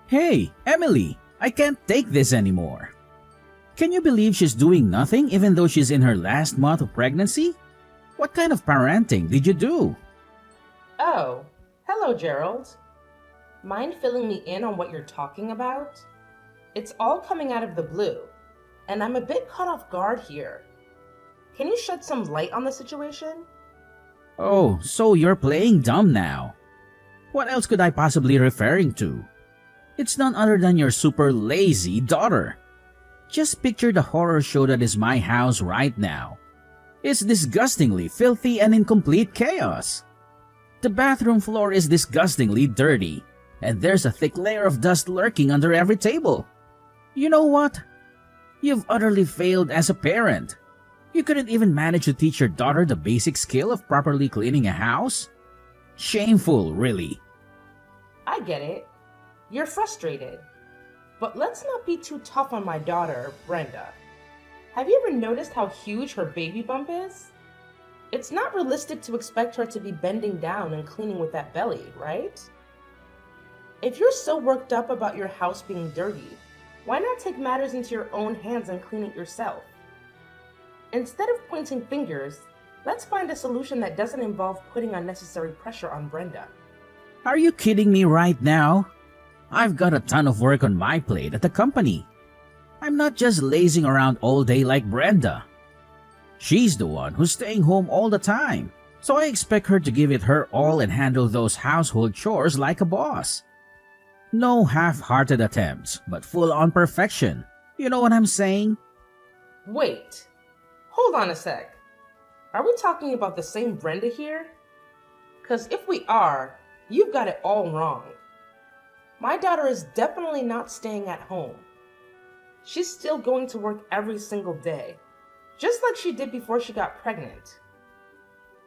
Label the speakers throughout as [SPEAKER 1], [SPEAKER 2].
[SPEAKER 1] Hey, Emily, I can't take this anymore. Can you believe she's doing nothing even though she's in her last month of pregnancy? What kind of parenting did you do?
[SPEAKER 2] Oh, hello, Gerald. Mind filling me in on what you're talking about? It's all coming out of the blue, and I'm a bit caught off guard here. Can you shed some light on the situation?
[SPEAKER 1] Oh, so you're playing dumb now. What else could I possibly referring to? It's none other than your super lazy daughter. Just picture the horror show that is my house right now. It's disgustingly filthy and in complete chaos. The bathroom floor is disgustingly dirty, and there's a thick layer of dust lurking under every table. You know what? You've utterly failed as a parent. You couldn't even manage to teach your daughter the basic skill of properly cleaning a house? Shameful, really.
[SPEAKER 2] I get it. You're frustrated. But let's not be too tough on my daughter, Brenda. Have you ever noticed how huge her baby bump is? It's not realistic to expect her to be bending down and cleaning with that belly, right? If you're so worked up about your house being dirty, why not take matters into your own hands and clean it yourself? Instead of pointing fingers, let's find a solution that doesn't involve putting unnecessary pressure on Brenda.
[SPEAKER 1] Are you kidding me right now? I've got a ton of work on my plate at the company. I'm not just lazing around all day like Brenda. She's the one who's staying home all the time, so I expect her to give it her all and handle those household chores like a boss. No half-hearted attempts, but full-on perfection. You know what I'm saying?
[SPEAKER 2] Wait, hold on a sec. Are we talking about the same Brenda here? Because if we are, you've got it all wrong. My daughter is definitely not staying at home. She's still going to work every single day, just like she did before she got pregnant.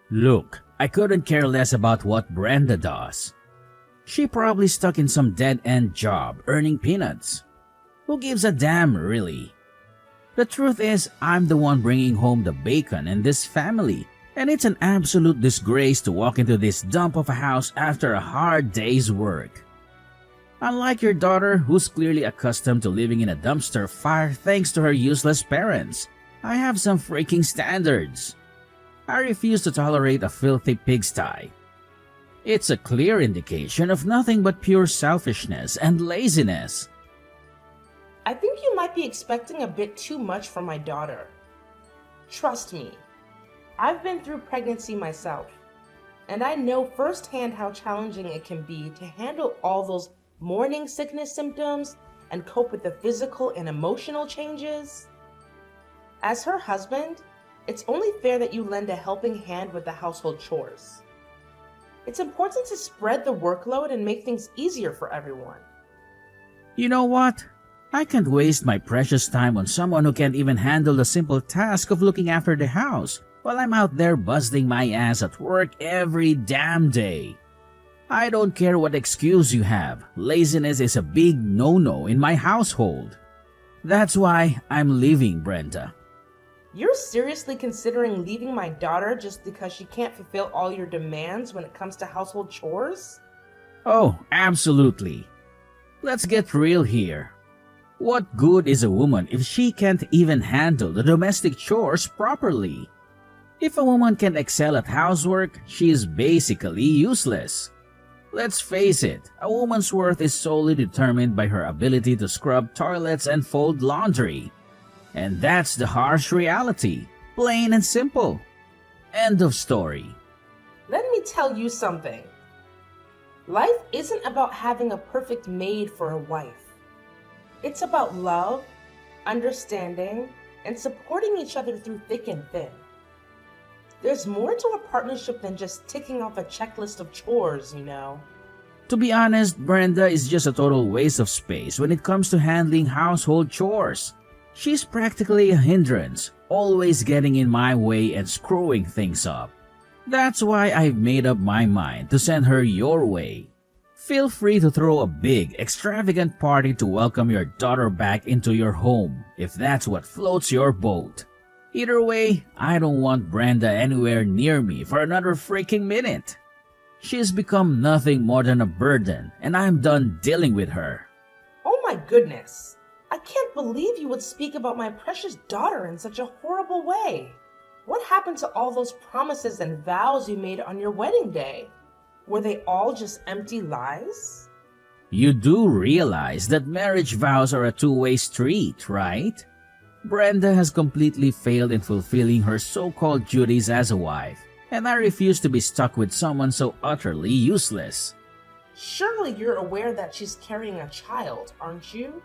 [SPEAKER 1] Look, I couldn't care less about what Brenda does. She probably stuck in some dead-end job earning peanuts. Who gives a damn, really? The truth is, I'm the one bringing home the bacon in this family, and it's an absolute disgrace to walk into this dump of a house after a hard day's work. Unlike your daughter, who's clearly accustomed to living in a dumpster fire thanks to her useless parents, I have some freaking standards. I refuse to tolerate a filthy pigsty. It's a clear indication of nothing but pure selfishness and laziness.
[SPEAKER 2] I think you might be expecting a bit too much from my daughter. Trust me, I've been through pregnancy myself, and I know firsthand how challenging it can be to handle all those morning sickness symptoms and cope with the physical and emotional changes. As her husband, it's only fair that you lend a helping hand with the household chores. It's important to spread the workload and make things easier for everyone.
[SPEAKER 1] You know what? I can't waste my precious time on someone who can't even handle the simple task of looking after the house while I'm out there busting my ass at work every damn day. I don't care what excuse you have, laziness is a big no-no in my household. That's why I'm leaving, Brenda.
[SPEAKER 2] You're seriously considering leaving my daughter just because she can't fulfill all your demands when it comes to household chores?
[SPEAKER 1] Oh, absolutely. Let's get real here. What good is a woman if she can't even handle the domestic chores properly? If a woman can't excel at housework, she is basically useless. Let's face it, a woman's worth is solely determined by her ability to scrub toilets and fold laundry. And that's the harsh reality, plain and simple. End of story.
[SPEAKER 2] Let me tell you something. Life isn't about having a perfect maid for a wife. It's about love, understanding, and supporting each other through thick and thin. There's more to a partnership than just ticking off a checklist of chores, you know.
[SPEAKER 1] To be honest, Brenda is just a total waste of space when it comes to handling household chores. She's practically a hindrance, always getting in my way and screwing things up. That's why I've made up my mind to send her your way. Feel free to throw a big, extravagant party to welcome your daughter back into your home, if that's what floats your boat. Either way, I don't want Brenda anywhere near me for another freaking minute. She's become nothing more than a burden, and I'm done dealing with her.
[SPEAKER 2] my goodness. I can't believe you would speak about my precious daughter in such a horrible way. What happened to all those promises and vows you made on your wedding day? Were they all just empty lies?
[SPEAKER 1] You do realize that marriage vows are a two-way street, right? Brenda has completely failed in fulfilling her so-called duties as a wife, and I refuse to be stuck with someone so utterly useless.
[SPEAKER 2] Surely you're aware that she's carrying a child, aren't you?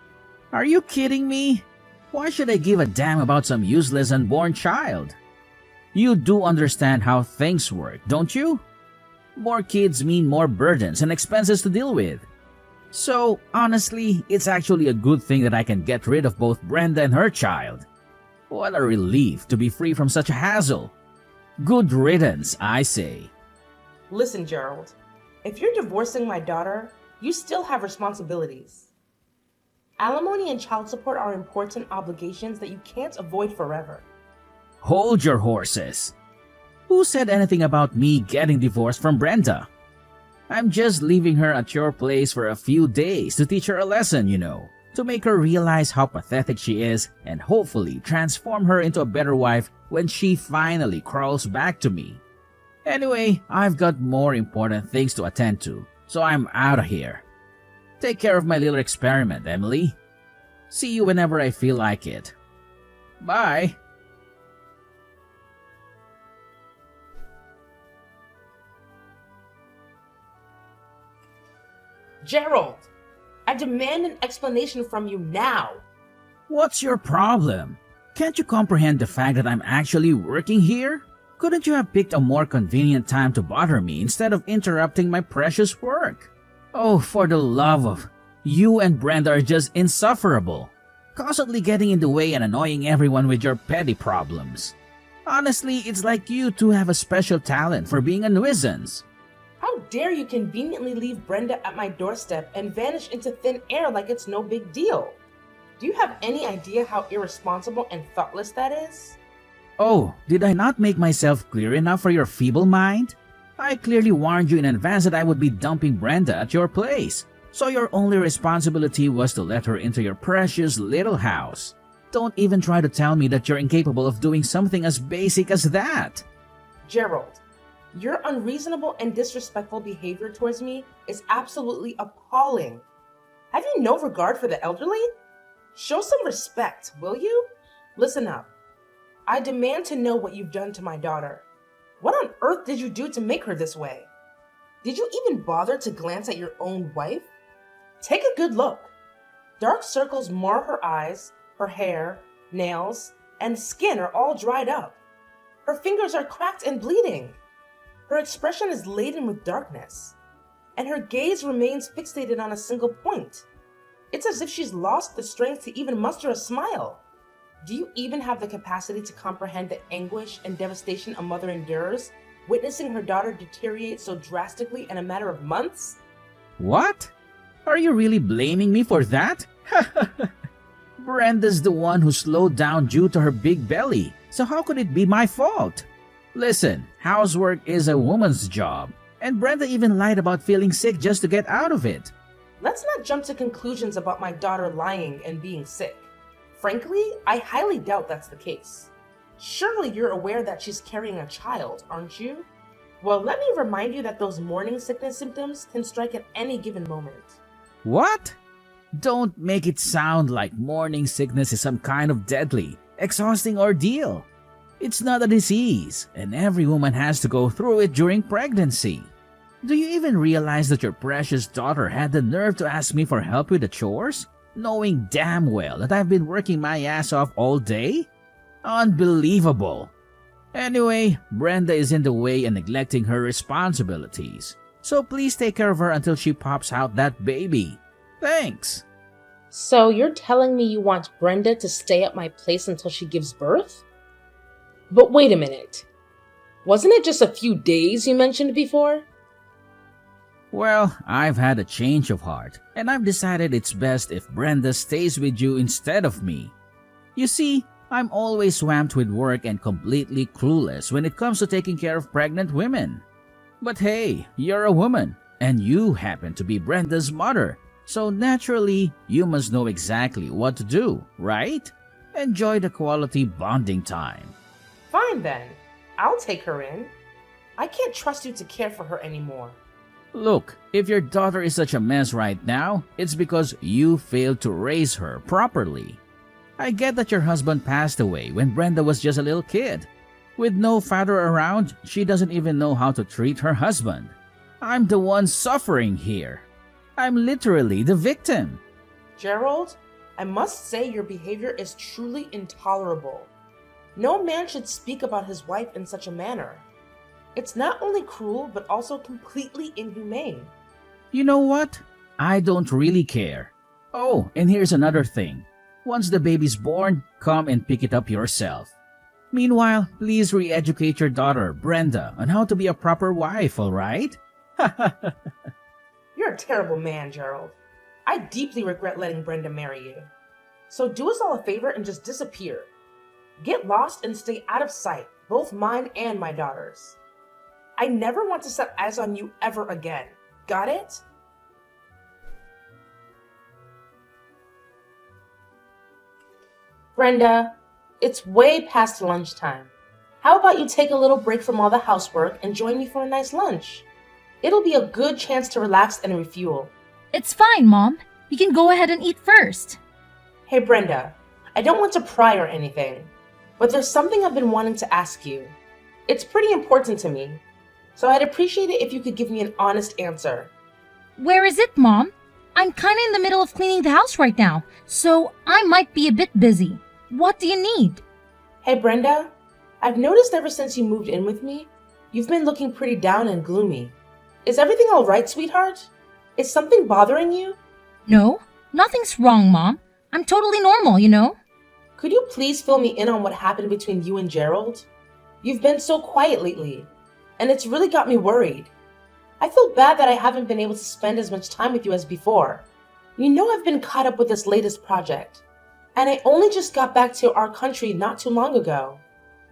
[SPEAKER 1] Are you kidding me? Why should I give a damn about some useless unborn child? You do understand how things work, don't you? More kids mean more burdens and expenses to deal with. So, honestly, it's actually a good thing that I can get rid of both Brenda and her child. What a relief to be free from such a hassle. Good riddance, I say.
[SPEAKER 2] Listen, Gerald. If you're divorcing my daughter, you still have responsibilities. Alimony and child support are important obligations that you can't avoid forever.
[SPEAKER 1] Hold your horses. Who said anything about me getting divorced from Brenda? I'm just leaving her at your place for a few days to teach her a lesson, to make her realize how pathetic she is and hopefully transform her into a better wife when she finally crawls back to me. Anyway, I've got more important things to attend to, so I'm out of here. Take care of my little experiment, Emily. See you whenever I feel like it. Bye.
[SPEAKER 2] Gerald, I demand an explanation from you now.
[SPEAKER 1] What's your problem? Can't you comprehend the fact that I'm actually working here? Couldn't you have picked a more convenient time to bother me instead of interrupting my precious work? Oh, for the love of... You and Brenda are just insufferable. Constantly getting in the way and annoying everyone with your petty problems. Honestly, it's like you two have a special talent for being a nuisance.
[SPEAKER 2] How dare you conveniently leave Brenda at my doorstep and vanish into thin air like it's no big deal? Do you have any idea how irresponsible and thoughtless that is?
[SPEAKER 1] Oh, did I not make myself clear enough for your feeble mind? I clearly warned you in advance that I would be dumping Brenda at your place, so your only responsibility was to let her into your precious little house. Don't even try to tell me that you're incapable of doing something as basic as that.
[SPEAKER 2] Gerald, your unreasonable and disrespectful behavior towards me is absolutely appalling. Have you no regard for the elderly? Show some respect, will you? Listen up. I demand to know what you've done to my daughter. What on earth did you do to make her this way? Did you even bother to glance at your own wife? Take a good look. Dark circles mar her eyes, her hair, nails, and skin are all dried up. Her fingers are cracked and bleeding. Her expression is laden with darkness, and her gaze remains fixated on a single point. It's as if she's lost the strength to even muster a smile. Do you even have the capacity to comprehend the anguish and devastation a mother endures, witnessing her daughter deteriorate so drastically in a matter of months?
[SPEAKER 1] What? Are you really blaming me for that? Brenda's the one who slowed down due to her big belly, so how could it be my fault? Listen, housework is a woman's job, and Brenda even lied about feeling sick just to get out of it.
[SPEAKER 2] Let's not jump to conclusions about my daughter lying and being sick. Frankly, I highly doubt that's the case. Surely you're aware that she's carrying a child, aren't you? Well, let me remind you that those morning sickness symptoms can strike at any given moment.
[SPEAKER 1] What? Don't make it sound like morning sickness is some kind of deadly, exhausting ordeal. It's not a disease, and every woman has to go through it during pregnancy. Do you even realize that your precious daughter had the nerve to ask me for help with the chores, knowing damn well that I've been working my ass off all day? Unbelievable. Anyway, Brenda is in the way and neglecting her responsibilities, so please take care of her until she pops out that baby. Thanks.
[SPEAKER 2] So you're telling me you want Brenda to stay at my place until she gives birth? But wait a minute. Wasn't it just a few days you mentioned before?
[SPEAKER 1] Well, I've had a change of heart, and I've decided it's best if Brenda stays with you instead of me. You see, I'm always swamped with work and completely clueless when it comes to taking care of pregnant women. But hey, you're a woman, and you happen to be Brenda's mother, So naturally, you must know exactly what to do, right? Enjoy the quality bonding time.
[SPEAKER 2] Fine then. I'll take her in. I can't trust you to care for her anymore.
[SPEAKER 1] Look, if your daughter is such a mess right now, it's because you failed to raise her properly. I get that your husband passed away when Brenda was just a little kid. With no father around, she doesn't even know how to treat her husband. I'm the one suffering here. I'm literally the victim.
[SPEAKER 2] Gerald, I must say your behavior is truly intolerable. No man should speak about his wife in such a manner. It's not only cruel, but also completely inhumane.
[SPEAKER 1] You know what? I don't really care. Oh, and here's another thing. Once the baby's born, come and pick it up yourself. Meanwhile, please re-educate your daughter, Brenda, on how to be a proper wife, alright?
[SPEAKER 2] You're a terrible man, Gerald. I deeply regret letting Brenda marry you. So do us all a favor and just disappear. Get lost and stay out of sight, both mine and my daughter's. I never want to set eyes on you ever again. Got it? Brenda, it's way past lunchtime. How about you take a little break from all the housework and join me for a nice lunch? It'll be a good chance to relax and refuel.
[SPEAKER 3] It's fine, Mom. You can go ahead and eat first.
[SPEAKER 2] Hey, Brenda, I don't want to pry or anything, but there's something I've been wanting to ask you. It's pretty important to me, so I'd appreciate it if you could give me an honest answer.
[SPEAKER 3] Where is it, Mom? I'm kinda in the middle of cleaning the house right now, so I might be a bit busy. What do you need?
[SPEAKER 2] Hey, Brenda, I've noticed ever since you moved in with me, you've been looking pretty down and gloomy. Is everything all right, sweetheart? Is something bothering you?
[SPEAKER 3] No, nothing's wrong, Mom. I'm totally normal, you know?
[SPEAKER 2] Could you please fill me in on what happened between you and Gerald? You've been so quiet lately, and it's really got me worried. I feel bad that I haven't been able to spend as much time with you as before. You know I've been caught up with this latest project, and I only just got back to our country not too long ago.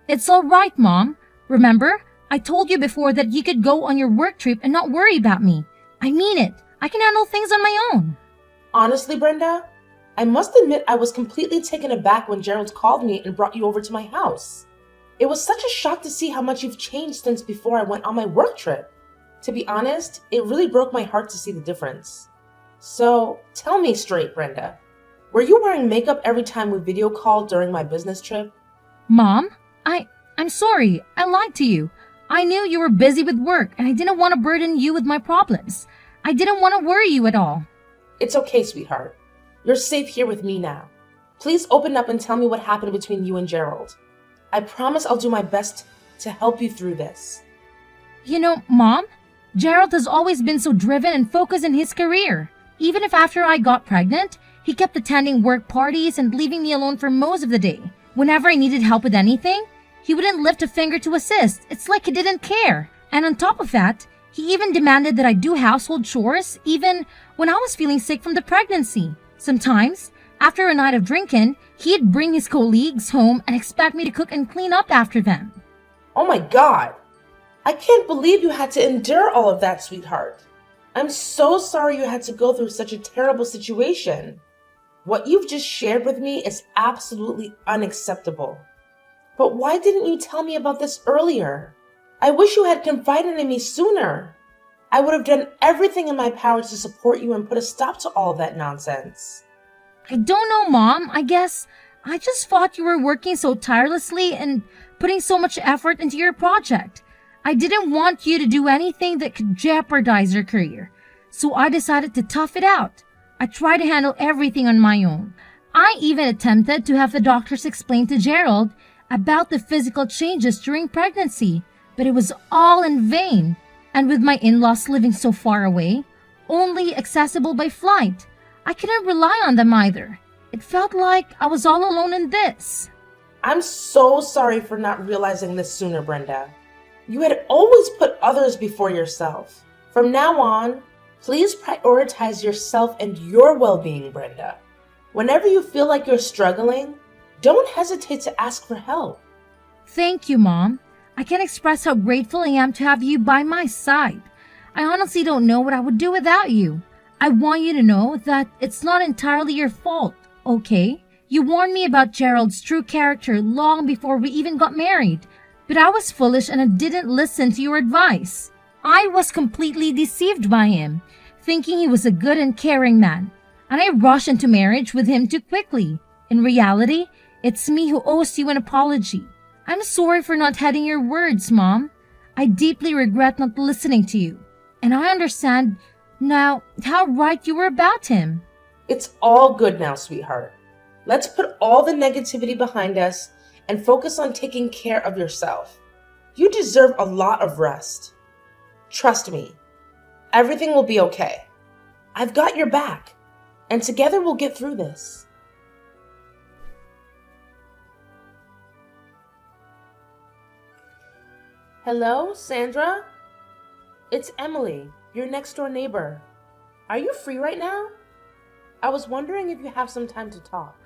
[SPEAKER 3] It's all right, Mom. Remember, I told you before that you could go on your work trip and not worry about me. I mean it. I can handle things on my own.
[SPEAKER 2] Honestly, Brenda, I must admit I was completely taken aback when Gerald called me and brought you over to my house. It was such a shock to see how much you've changed since before I went on my work trip. To be honest, it really broke my heart to see the difference. So, tell me straight, Brenda. Were you wearing makeup every time we video called during my business trip?
[SPEAKER 3] Mom, I'm sorry. I lied to you. I knew you were busy with work and I didn't want to burden you with my problems. I didn't want to worry you at all.
[SPEAKER 2] It's okay, sweetheart. You're safe here with me now. Please open up and tell me what happened between you and Gerald. I promise I'll do my best to help you through this.
[SPEAKER 3] You know, Mom, Gerald has always been so driven and focused in his career. Even if after I got pregnant, he kept attending work parties and leaving me alone for most of the day. Whenever I needed help with anything, he wouldn't lift a finger to assist. It's like he didn't care. And on top of that, he even demanded that I do household chores even when I was feeling sick from the pregnancy. Sometimes, after a night of drinking, he'd bring his colleagues home and expect me to cook and clean up after them.
[SPEAKER 2] Oh my God! I can't believe you had to endure all of that, sweetheart. I'm so sorry you had to go through such a terrible situation. What you've just shared with me is absolutely unacceptable. But why didn't you tell me about this earlier? I wish you had confided in me sooner. I would have done everything in my power to support you and put a stop to all of that nonsense.
[SPEAKER 3] I don't know, Mom. I guess I just thought you were working so tirelessly and putting so much effort into your project. I didn't want you to do anything that could jeopardize your career. So I decided to tough it out. I tried to handle everything on my own. I even attempted to have the doctors explain to Gerald about the physical changes during pregnancy, but it was all in vain. And with my in-laws living so far away, only accessible by flight, I couldn't rely on them either. It felt like I was all alone in this.
[SPEAKER 2] I'm so sorry for not realizing this sooner, Brenda. You had always put others before yourself. From now on, please prioritize yourself and your well-being, Brenda. Whenever you feel like you're struggling, don't hesitate to ask for help.
[SPEAKER 3] Thank you, Mom. I can't express how grateful I am to have you by my side. I honestly don't know what I would do without you. I want you to know that it's not entirely your fault, okay? You warned me about Gerald's true character long before we even got married, but I was foolish and I didn't listen to your advice. I was completely deceived by him, thinking he was a good and caring man, and I rushed into marriage with him too quickly. In reality, it's me who owes you an apology. I'm sorry for not heeding your words, Mom. I deeply regret not listening to you, and I understand now how right you were about him.
[SPEAKER 2] It's all good now, sweetheart. Let's put all the negativity behind us and focus on taking care of yourself. You deserve a lot of rest. Trust me, everything will be okay. I've got your back, and together we'll get through this. Hello, Sandra? It's Emily, your next door neighbor. Are you free right now? I was wondering if you have some time to talk.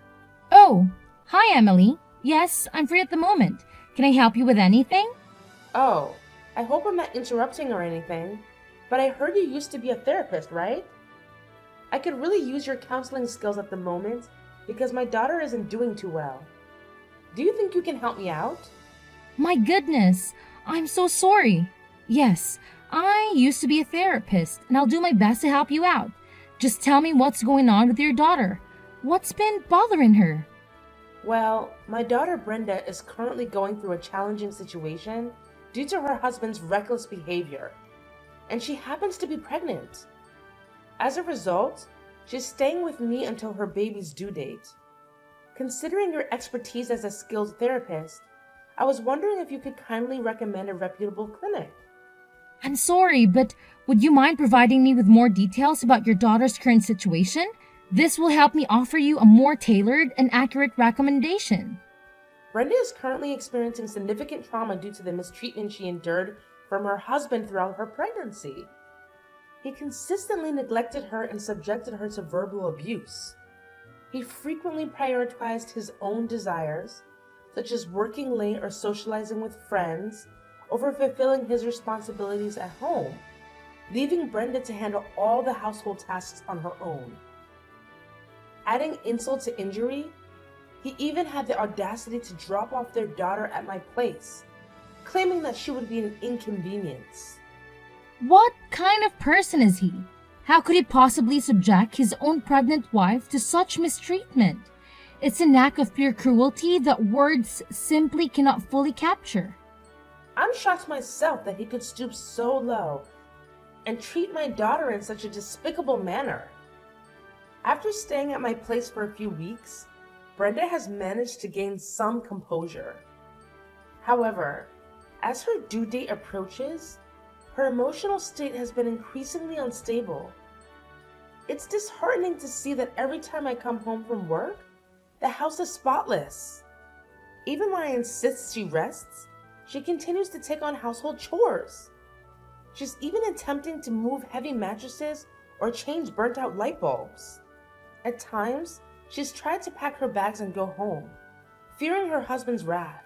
[SPEAKER 3] Oh, hi, Emily. Yes, I'm free at the moment. Can I help you with anything?
[SPEAKER 2] Oh, I hope I'm not interrupting or anything, but I heard you used to be a therapist, right? I could really use your counseling skills at the moment because my daughter isn't doing too well. Do you think you can help me out?
[SPEAKER 3] My goodness, I'm so sorry. Yes, I used to be a therapist, and I'll do my best to help you out. Just tell me what's going on with your daughter. What's been bothering her?
[SPEAKER 2] Well, my daughter Brenda is currently going through a challenging situation due to her husband's reckless behavior, and she happens to be pregnant. As a result, she's staying with me until her baby's due date. Considering your expertise as a skilled therapist, I was wondering if you could kindly recommend a reputable clinic.
[SPEAKER 3] I'm sorry, but would you mind providing me with more details about your daughter's current situation? This will help me offer you a more tailored and accurate recommendation.
[SPEAKER 2] Brenda is currently experiencing significant trauma due to the mistreatment she endured from her husband throughout her pregnancy. He consistently neglected her and subjected her to verbal abuse. He frequently prioritized his own desires, such as working late or socializing with friends, over fulfilling his responsibilities at home, leaving Brenda to handle all the household tasks on her own. Adding insult to injury, he even had the audacity to drop off their daughter at my place, claiming that she would be an inconvenience.
[SPEAKER 3] What kind of person is he? How could he possibly subject his own pregnant wife to such mistreatment? It's an act of pure cruelty that words simply cannot fully capture.
[SPEAKER 2] I'm shocked myself that he could stoop so low and treat my daughter in such a despicable manner. After staying at my place for a few weeks, Brenda has managed to gain some composure. However, as her due date approaches, her emotional state has been increasingly unstable. It's disheartening to see that every time I come home from work, the house is spotless. Even when I insist she rests, she continues to take on household chores. She's even attempting to move heavy mattresses or change burnt-out light bulbs. At times, she's tried to pack her bags and go home, fearing her husband's wrath.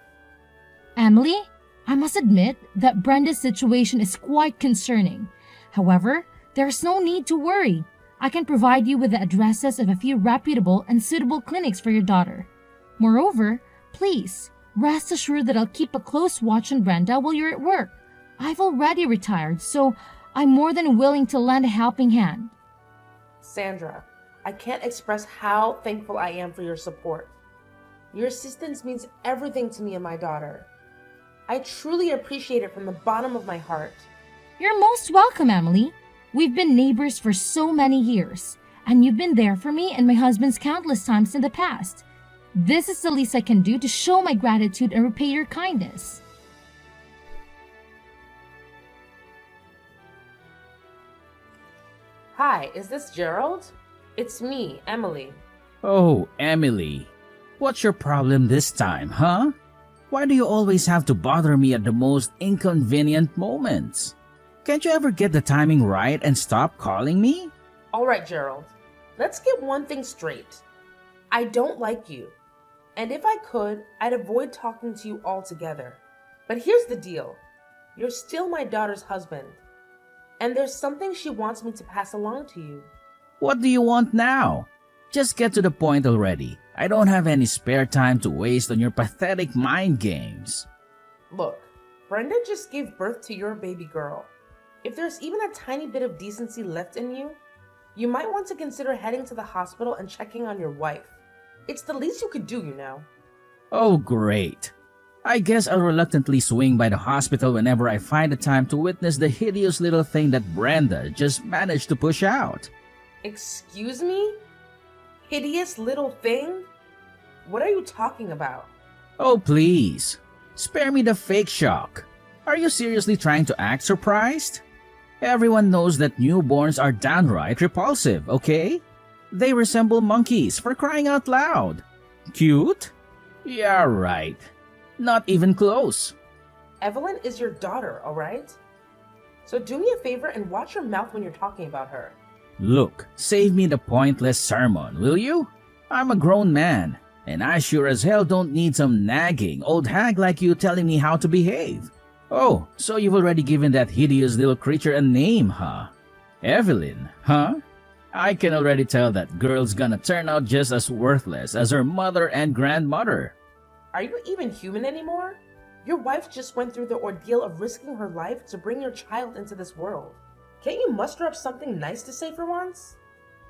[SPEAKER 3] Emily, I must admit that Brenda's situation is quite concerning. However, there's no need to worry. I can provide you with the addresses of a few reputable and suitable clinics for your daughter. Moreover, please, rest assured that I'll keep a close watch on Brenda while you're at work. I've already retired, so I'm more than willing to lend a helping hand.
[SPEAKER 2] Sandra, I can't express how thankful I am for your support. Your assistance means everything to me and my daughter. I truly appreciate it from the bottom of my heart.
[SPEAKER 3] You're most welcome, Emily. We've been neighbors for so many years, and you've been there for me and my husband's countless times in the past. This is the least I can do to show my gratitude and repay your kindness.
[SPEAKER 2] Hi, is this Gerald? It's me, Emily.
[SPEAKER 1] Oh, Emily. What's your problem this time, huh? Why do you always have to bother me at the most inconvenient moments? Can't you ever get the timing right and stop calling me?
[SPEAKER 2] All right, Gerald. Let's get one thing straight. I don't like you. And if I could, I'd avoid talking to you altogether. But here's the deal. You're still my daughter's husband. And there's something she wants me to pass along to you.
[SPEAKER 1] What do you want now? Just get to the point already. I don't have any spare time to waste on your pathetic mind games.
[SPEAKER 2] Look, Brenda just gave birth to your baby girl. If there's even a tiny bit of decency left in you, you might want to consider heading to the hospital and checking on your wife. It's the least you could do, you know.
[SPEAKER 1] Oh, great. I guess I'll reluctantly swing by the hospital whenever I find the time to witness the hideous little thing that Brenda just managed to push out.
[SPEAKER 2] Excuse me? Hideous little thing? What are you talking about?
[SPEAKER 1] Oh, please. Spare me the fake shock. Are you seriously trying to act surprised? Everyone knows that newborns are downright repulsive, okay? They resemble monkeys, for crying out loud. Cute? Yeah, right. Not even close.
[SPEAKER 2] Evelyn is your daughter, alright? So do me a favor and watch your mouth when you're talking about her.
[SPEAKER 1] Look, save me the pointless sermon, will you? I'm a grown man, and I sure as hell don't need some nagging old hag like you telling me how to behave. Oh, so you've already given that hideous little creature a name, huh? Evelyn, huh? I can already tell that girl's gonna turn out just as worthless as her mother and grandmother.
[SPEAKER 2] Are you even human anymore? Your wife just went through the ordeal of risking her life to bring your child into this world. Can't you muster up something nice to say for once?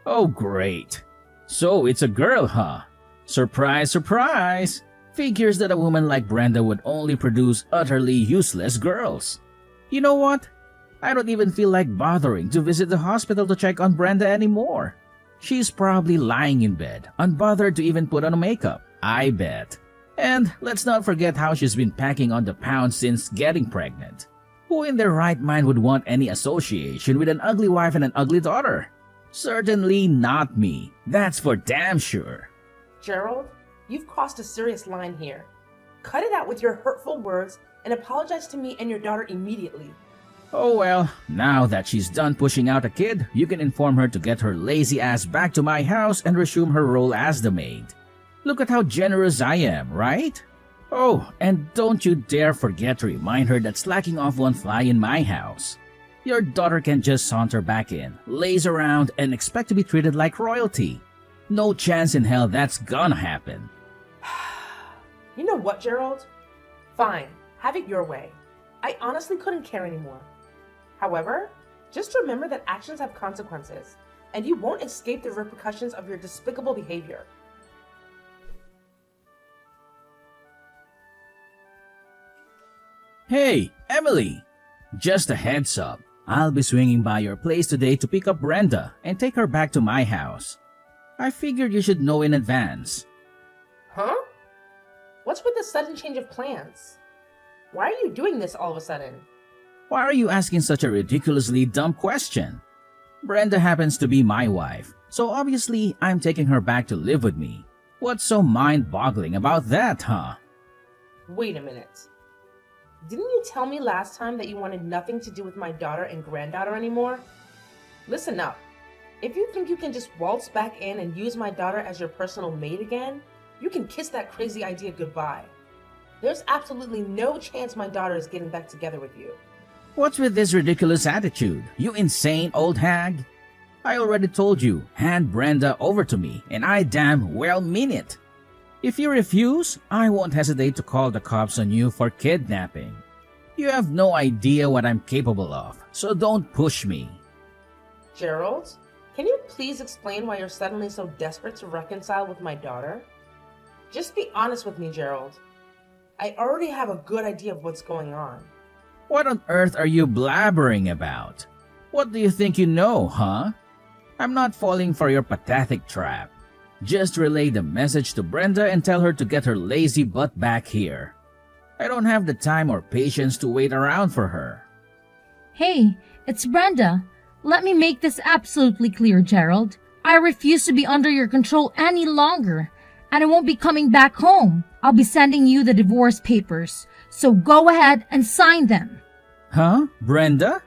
[SPEAKER 1] Oh, great. So it's a girl, huh? Surprise, surprise! Figures that a woman like Brenda would only produce utterly useless girls. You know what? I don't even feel like bothering to visit the hospital to check on Brenda anymore. She's probably lying in bed, unbothered to even put on makeup, I bet. And let's not forget how she's been packing on the pounds since getting pregnant. Who in their right mind would want any association with an ugly wife and an ugly daughter? Certainly not me. That's for damn sure.
[SPEAKER 2] Gerald, you've crossed a serious line here. Cut it out with your hurtful words and apologize to me and your daughter immediately.
[SPEAKER 1] Oh well, now that she's done pushing out a kid, you can inform her to get her lazy ass back to my house and resume her role as the maid. Look at how generous I am, right? Oh, and don't you dare forget to remind her that slacking off won't fly in my house. Your daughter can just saunter back in, laze around, and expect to be treated like royalty. No chance in hell that's gonna happen.
[SPEAKER 2] You know what, Gerald? Fine, have it your way. I honestly couldn't care anymore. However, just remember that actions have consequences, and you won't escape the repercussions of your despicable behavior.
[SPEAKER 1] Hey, Emily! Just a heads up, I'll be swinging by your place today to pick up Brenda and take her back to my house. I figured you should know in advance.
[SPEAKER 2] Huh? What's with the sudden change of plans? Why are you doing this all of a sudden?
[SPEAKER 1] Why are you asking such a ridiculously dumb question? Brenda happens to be my wife, so obviously I'm taking her back to live with me. What's so mind-boggling about that, huh?
[SPEAKER 2] Wait a minute. Didn't you tell me last time that you wanted nothing to do with my daughter and granddaughter anymore? Listen up. If you think you can just waltz back in and use my daughter as your personal maid again, you can kiss that crazy idea goodbye. There's absolutely no chance my daughter is getting back together with you.
[SPEAKER 1] What's with this ridiculous attitude, you insane old hag? I already told you, hand Brenda over to me, and I damn well mean it. If you refuse, I won't hesitate to call the cops on you for kidnapping. You have no idea what I'm capable of, so don't push me.
[SPEAKER 2] Gerald, can you please explain why you're suddenly so desperate to reconcile with my daughter? Just be honest with me, Gerald. I already have a good idea of what's going on.
[SPEAKER 1] What on earth are you blabbering about? What do you think you know, huh? I'm not falling for your pathetic trap. Just relay the message to Brenda and tell her to get her lazy butt back here. I don't have the time or patience to wait around for her.
[SPEAKER 3] Hey, it's Brenda. Let me make this absolutely clear, Gerald. I refuse to be under your control any longer, and I won't be coming back home. I'll be sending you the divorce papers, so go ahead and sign them.
[SPEAKER 1] Huh? Brenda?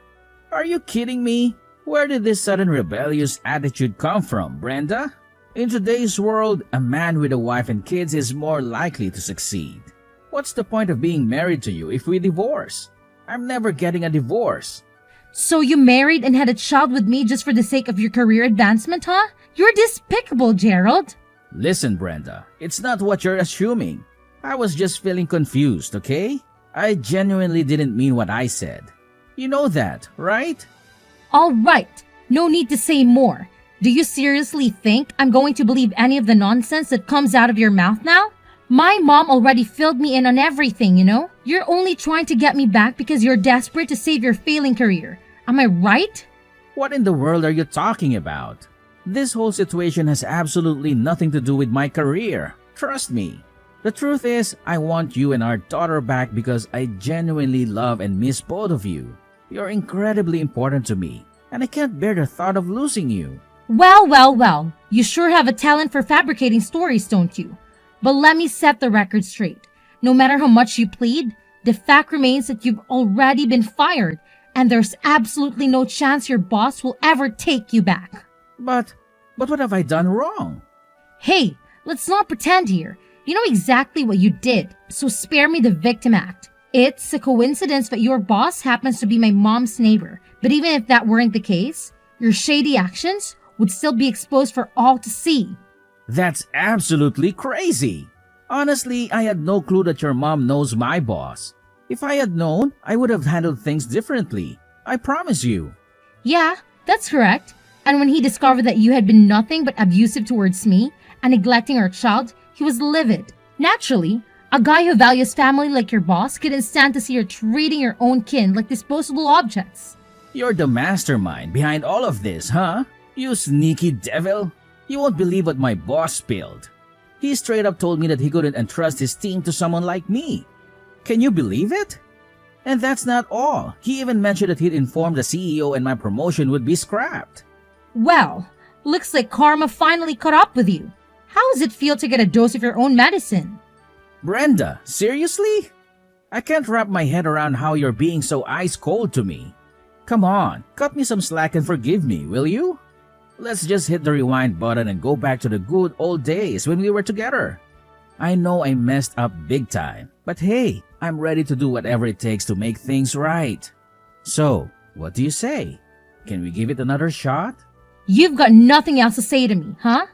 [SPEAKER 1] Are you kidding me? Where did this sudden rebellious attitude come from, Brenda? In today's world, a man with a wife and kids is more likely to succeed. What's the point of being married to you if we divorce? I'm never getting a divorce.
[SPEAKER 3] So you married and had a child with me just for the sake of your career advancement, huh? You're despicable, Gerald.
[SPEAKER 1] Listen, Brenda, it's not what you're assuming. I was just feeling confused, okay? I genuinely didn't mean what I said. You know that, right?
[SPEAKER 3] All right, no need to say more. Do you seriously think I'm going to believe any of the nonsense that comes out of your mouth now? My mom already filled me in on everything, you know? You're only trying to get me back because you're desperate to save your failing career. Am I right?
[SPEAKER 1] What in the world are you talking about? This whole situation has absolutely nothing to do with my career. Trust me. The truth is, I want you and our daughter back because I genuinely love and miss both of you. You're incredibly important to me, and I can't bear the thought of losing you.
[SPEAKER 3] Well. You sure have a talent for fabricating stories, don't you? But let me set the record straight. No matter how much you plead, the fact remains that you've already been fired, and there's absolutely no chance your boss will ever take you back.
[SPEAKER 1] But what have I done wrong?
[SPEAKER 3] Hey, let's not pretend here. You know exactly what you did, so spare me the victim act. It's a coincidence that your boss happens to be my mom's neighbor, but even if that weren't the case, your shady actions would still be exposed for all to see.
[SPEAKER 1] That's absolutely crazy. Honestly, I had no clue that your mom knows my boss. If I had known, I would have handled things differently. I promise you.
[SPEAKER 3] Yeah, that's correct. And when he discovered that you had been nothing but abusive towards me and neglecting our child, he was livid. Naturally, a guy who values family like your boss couldn't stand to see her treating your own kin like disposable objects.
[SPEAKER 1] You're the mastermind behind all of this, huh? You sneaky devil. You won't believe what my boss spilled. He straight up told me that he couldn't entrust his team to someone like me. Can you believe it? And that's not all. He even mentioned that he'd informed the CEO and my promotion would be scrapped.
[SPEAKER 3] Well, looks like karma finally caught up with you. How does it feel to get a dose of your own medicine?
[SPEAKER 1] Brenda, seriously? I can't wrap my head around how you're being so ice cold to me. Come on, cut me some slack and forgive me, will you? Let's just hit the rewind button and go back to the good old days when we were together. I know I messed up big time, but hey, I'm ready to do whatever it takes to make things right. So, what do you say? Can we give it another shot?
[SPEAKER 3] You've got nothing else to say to me, huh?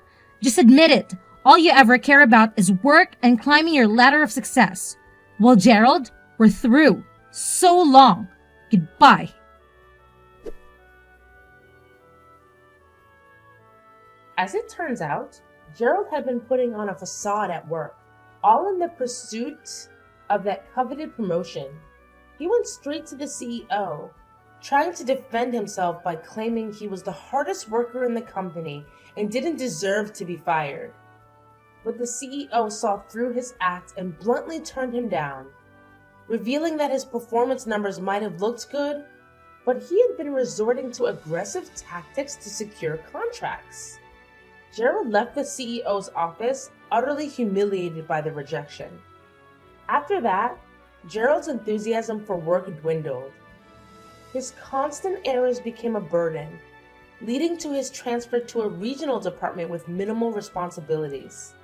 [SPEAKER 3] Just admit it. All you ever care about is work and climbing your ladder of success. Well, Gerald, we're through. So long. Goodbye.
[SPEAKER 2] As it turns out, Gerald had been putting on a facade at work, all in the pursuit of that coveted promotion. He went straight to the CEO, trying to defend himself by claiming he was the hardest worker in the company and didn't deserve to be fired. But the CEO saw through his act and bluntly turned him down, revealing that his performance numbers might have looked good, but he had been resorting to aggressive tactics to secure contracts. Gerald left the CEO's office utterly humiliated by the rejection. After that, Gerald's enthusiasm for work dwindled. His constant errors became a burden, leading to his transfer to a regional department with minimal responsibilities.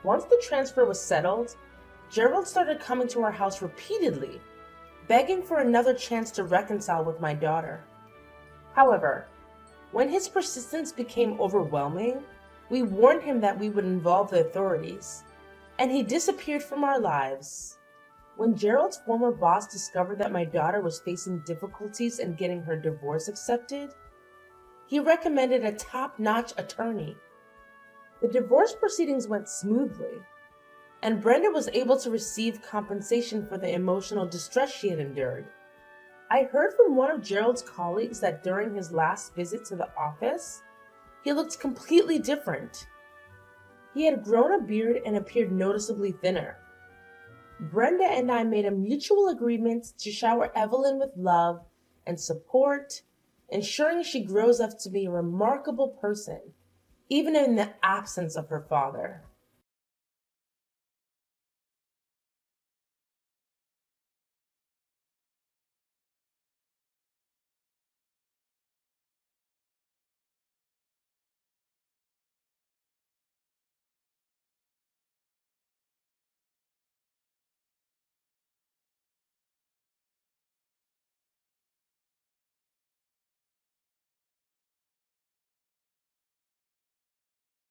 [SPEAKER 2] Once the transfer was settled, Gerald started coming to our house repeatedly, begging for another chance to reconcile with my daughter. However, when his persistence became overwhelming, we warned him that we would involve the authorities, and he disappeared from our lives. When Gerald's former boss discovered that my daughter was facing difficulties in getting her divorce accepted, he recommended a top-notch attorney. The divorce proceedings went smoothly, and Brenda was able to receive compensation for the emotional distress she had endured. I heard from one of Gerald's colleagues that during his last visit to the office, he looked completely different. He had grown a beard and appeared noticeably thinner. Brenda and I made a mutual agreement to shower Evelyn with love and support, ensuring she grows up to be a remarkable person, even in the absence of her father.